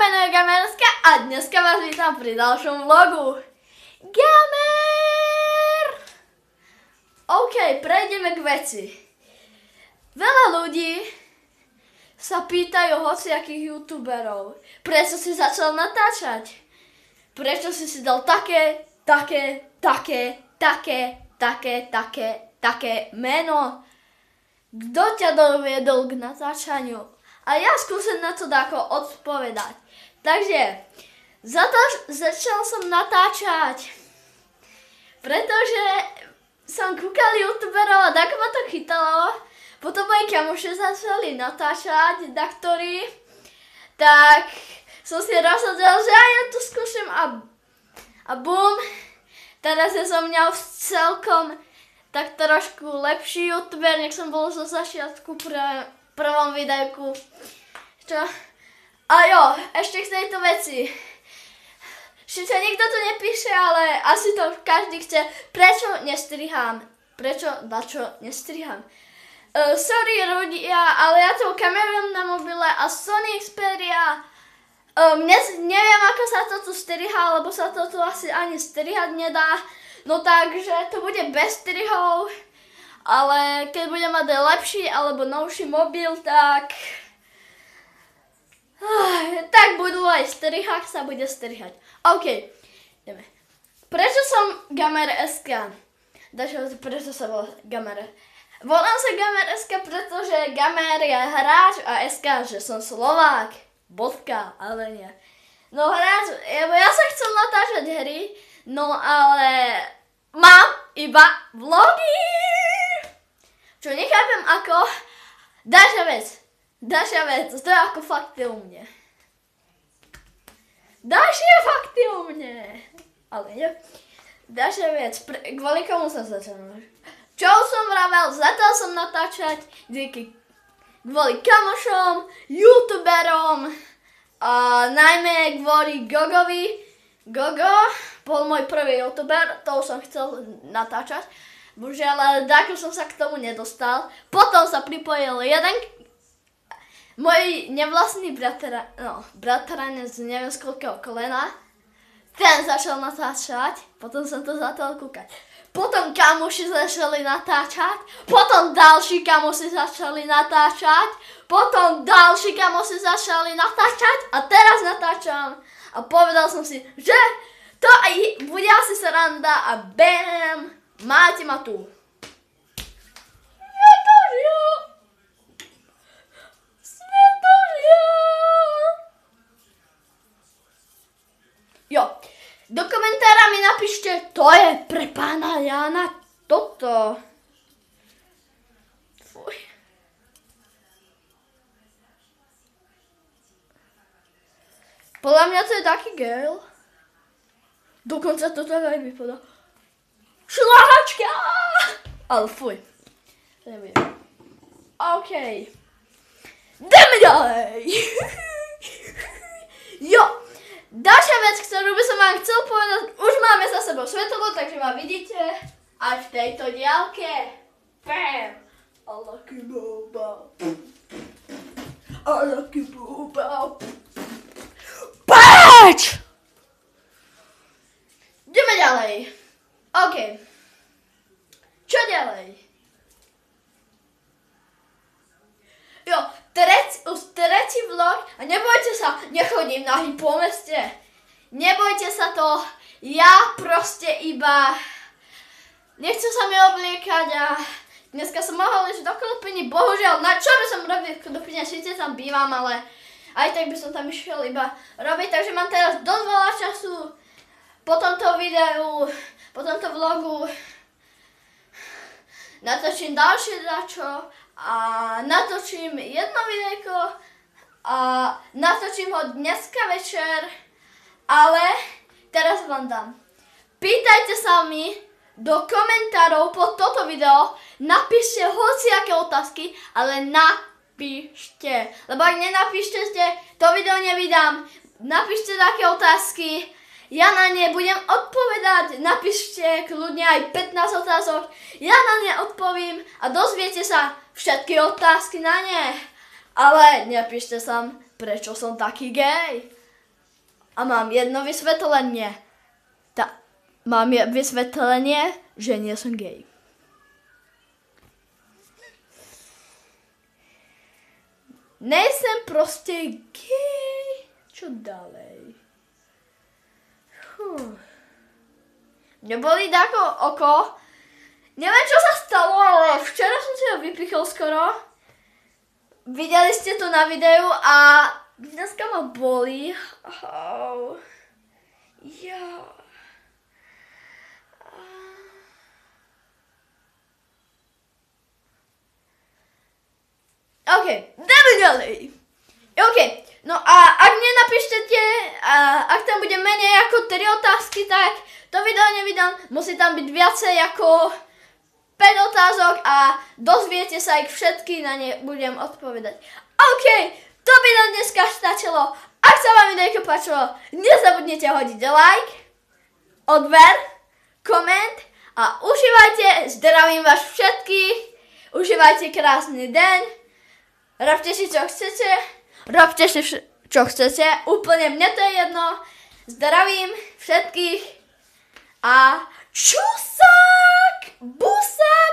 meno je Gamerska a dneska vás vítam pri ďalšom vlogu. Gamer! OK, prejdeme k veci. Veľa ľudí sa pýtajú hociakých youtuberov, prečo si začal natáčať? Prečo si dal také meno? Kto ťa doviedol k natáčaniu? A ja skúsim na to dáko odpovedať. Takže, začal som natáčať, pretože som kúkal youtuberov a tak ma to chytalo. Potom moji kamoši začali natáčať, daktorí, tak som si rozhodol, že aj ja to skúsim a bum. Teraz ja som mňal celkom tak trošku lepší youtuber, nech som bol zo začiatku prvom videjku. Čo? A jo, ešte k tejto veci. Sice nikto to nepíše, ale asi to každý chce. Prečo nestrihám? Dačo nestrihám? Sorry ľudia, ale ja to kamerujem na mobile a Sony Xperia. Neviem, ako sa to tu striha, lebo sa to tu asi ani strihať nedá. No takže to bude bez strihov. Ale keď budem mať lepší alebo novší mobil, tak budú aj strihať, sa bude strihať. OK, ideme. Prečo som Gamer.sk? Prečo sa volá Gamer? Volám sa Gamer.sk, pretože Gamer je hráč a SK, že som Slovák. Bodka, ale nie. No hráč, ja sa chcem natáčať hry, no ale mám iba vlogy. Čo nechápem ako Ďalšia vec, to je ako fakty u mne. Ďalšie fakty u mne. Ale nie. Ďalšia vec, kvôli komu som začal. Čo som vravel, začal som natáčať kvôli kamošom, youtuberom a najmä kvôli Gogovi. Gogo bol môj prvý youtuber, to som chcel natáčať. Božiaľ, dáko som sa k tomu nedostal. Potom sa pripojil jeden môj nevlastný bratranec, neviem z koľkého kolena. Ten začal natáčať, potom som to začal kúkať. Potom kamoši začali natáčať, potom ďalší kamoši začali natáčať, potom ďalší kamoši začali natáčať a teraz natáčam. A povedal som si, že to aj bude asi sranda a bam! Máte ma tu. Svetožia. Jo, do komentára mi napíšte, to je pre pána Jana toto. Fuj. Podľa mňa to je taký girl. Dokonca to tak aj vypadá. Šláčka! Ale fuj. To nebude. OK. Ideme ďalej. Jo. Ďalšia vec, ktorú by som vám chcel povedať, už máme za sebou svetlo, takže ma vidíte aj v tejto diaľke. Bam. I like boba. I like boba. Páč! Ideme ďalej. OK. Čo ďalej? Jo, tretí vlog a nebojte sa, nechodím nahý po meste. Nebojte sa to, ja proste iba nechcem sa mi obliekať a dneska som mohol ísť do Klopiny, bohužiaľ, na čo by som robil v Klopine, síce tam bývam, ale aj tak by som tam išiel iba robiť, takže mám teraz dosť veľa času po tomto videu, po tomto vlogu natočím ďalšie dačo a natočím jedno videjko a natočím ho dneska večer, ale teraz vám dám. Pýtajte sa mi do komentárov pod toto video, napíšte hociaké otázky, ale napíšte, lebo ak nenapíšte, to video nevydám. Napíšte také otázky, ja na ne budem odpovedať, napíšte kľudne aj 15 otázok, ja na ne odpovím a dozviete sa všetky otázky na ne. Ale nepíšte sa, prečo som taký gej. A mám jedno vysvetlenie. Mám vysvetlenie, že nie som gej. Nejsem proste gej. Čo ďalej? Mne bolí dáko oko. Neviem, čo sa stalo, ale včera som si ho vypichol skoro. Videli ste to na videu a dneska ma bolí. OK, dáme ďalej. OK, no a ak nenapíšte, ak tam bude menej ako 3 otázky, tak to video nevydám. Musí tam byť viacej ako 5 otázok a dozviete sa ich všetky, na ne budem odpovedať. OK, to by nám dneska stačilo. Ak sa vám videjko páčilo, nezabudnite hodiť like, odber, koment a užívajte, zdravím vás všetkých, užívajte krásny deň. Robte si, čo chcete. Robte si, čo chcete. Úplne mne to je jedno. Zdravím všetkých. A čusák! Busák!